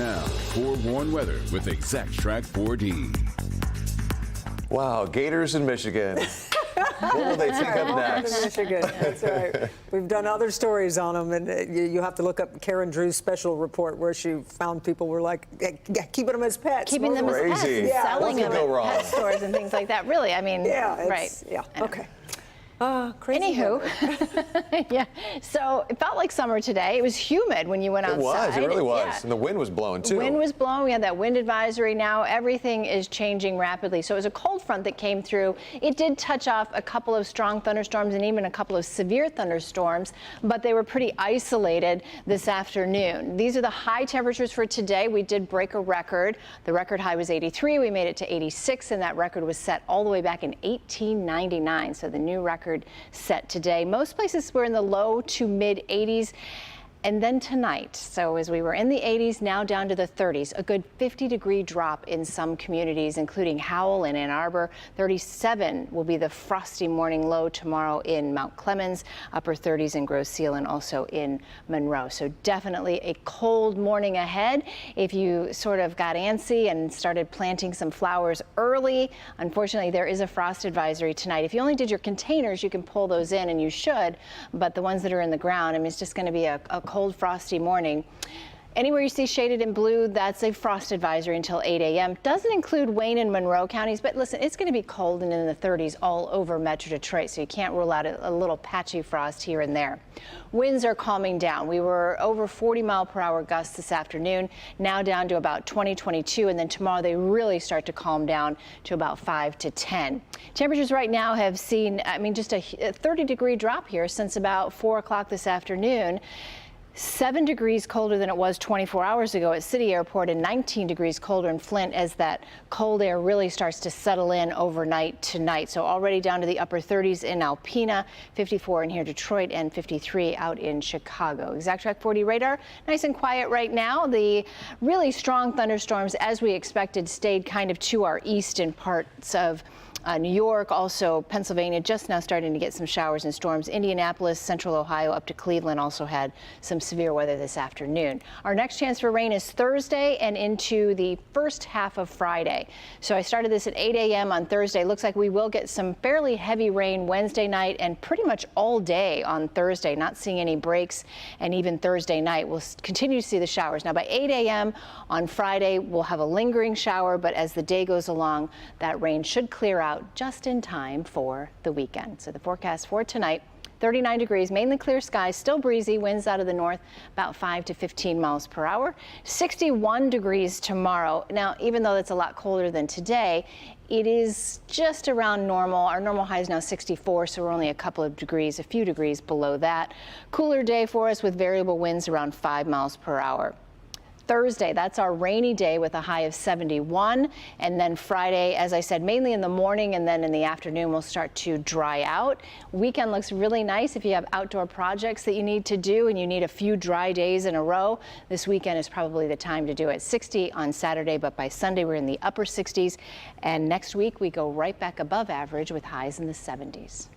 now, forewarned weather with Exact Track 4D. Wow, Gators in Michigan. What will they take up next? Michigan, that's right. We've done other stories on them, and you have to look up Karen Drew's special report where she found people were like keeping them as pets. Keeping them as pets, Crazy. Yeah, selling what could them go at wrong? pet stores and things like that. Really, I mean, yeah, right. Yeah, okay. Crazy Anywho, yeah. So it felt like summer today. It was humid when you went outside. It really was. Yeah. And the wind was blowing too. Wind was blowing. We had that wind advisory. Now everything is changing rapidly. So it was a cold front that came through. It did touch off a couple of strong thunderstorms and even a couple of severe thunderstorms, but they were pretty isolated this afternoon. These are the high temperatures for today. We did break a record. The record high was 83. We made it to 86, and that record was set all the way back in 1899. So the new record set today. Most places were in the low to mid 80s. And then tonight, so as we were in the 80s, now down to the 30s, a good 50-degree drop in some communities, including Howell and Ann Arbor. 37 will be the frosty morning low tomorrow in Mount Clemens, upper 30s in Grosse Ile and also in Monroe. So definitely a cold morning ahead. If you sort of got antsy and started planting some flowers early, unfortunately there is a frost advisory tonight. If you only did your containers, you can pull those in, and you should, but the ones that are in the ground, I mean, it's just going to be a cold, frosty morning. Anywhere you see shaded in blue, that's a frost advisory until 8 a.m. Doesn't include Wayne and Monroe counties, but listen, it's going to be cold and in the 30s all over Metro Detroit, so you can't rule out a little patchy frost here and there. Winds are calming down. We were over 40-mile-per-hour gusts this afternoon, now down to about 20, 22, and then tomorrow they really start to calm down to about 5 to 10. Temperatures right now have seen, I mean, just a 30-degree drop here since about 4 o'clock this afternoon. 7 degrees colder than it was 24 hours ago at City Airport, and 19 degrees colder in Flint as that cold air really starts to settle in overnight tonight. So already down to the upper 30s in Alpena, 54 in here Detroit, and 53 out in Chicago. Exact Track 4D radar, nice and quiet right now. The really strong thunderstorms, as we expected, stayed kind of to our east in parts of New York, also Pennsylvania, just now starting to get some showers and storms. Indianapolis, central Ohio, up to Cleveland also had some severe weather this afternoon. Our next chance for rain is Thursday and into the first half of Friday. So I started this at 8 a.m. on Thursday. Looks like we will get some fairly heavy rain Wednesday night and pretty much all day on Thursday. Not seeing any breaks, and even Thursday night we'll continue to see the showers. Now by 8 a.m. on Friday we'll have a lingering shower, but as the day goes along that rain should clear out just in time for the weekend. So the forecast for tonight, 39 degrees, mainly clear skies, still breezy, winds out of the north about 5 to 15 miles per hour. 61 degrees tomorrow. Now, even though it's a lot colder than today, it is just around normal. Our normal high is now 64, so we're only a couple of degrees, a few degrees below that. Cooler day for us with variable winds around 5 miles per hour. Thursday, that's our rainy day with a high of 71. And then Friday, as I said, mainly in the morning and then in the afternoon, we'll start to dry out. Weekend looks really nice if you have outdoor projects that you need to do and you need a few dry days in a row. This weekend is probably the time to do it. 60 on Saturday, but by Sunday, we're in the upper 60s. And next week, we go right back above average with highs in the 70s.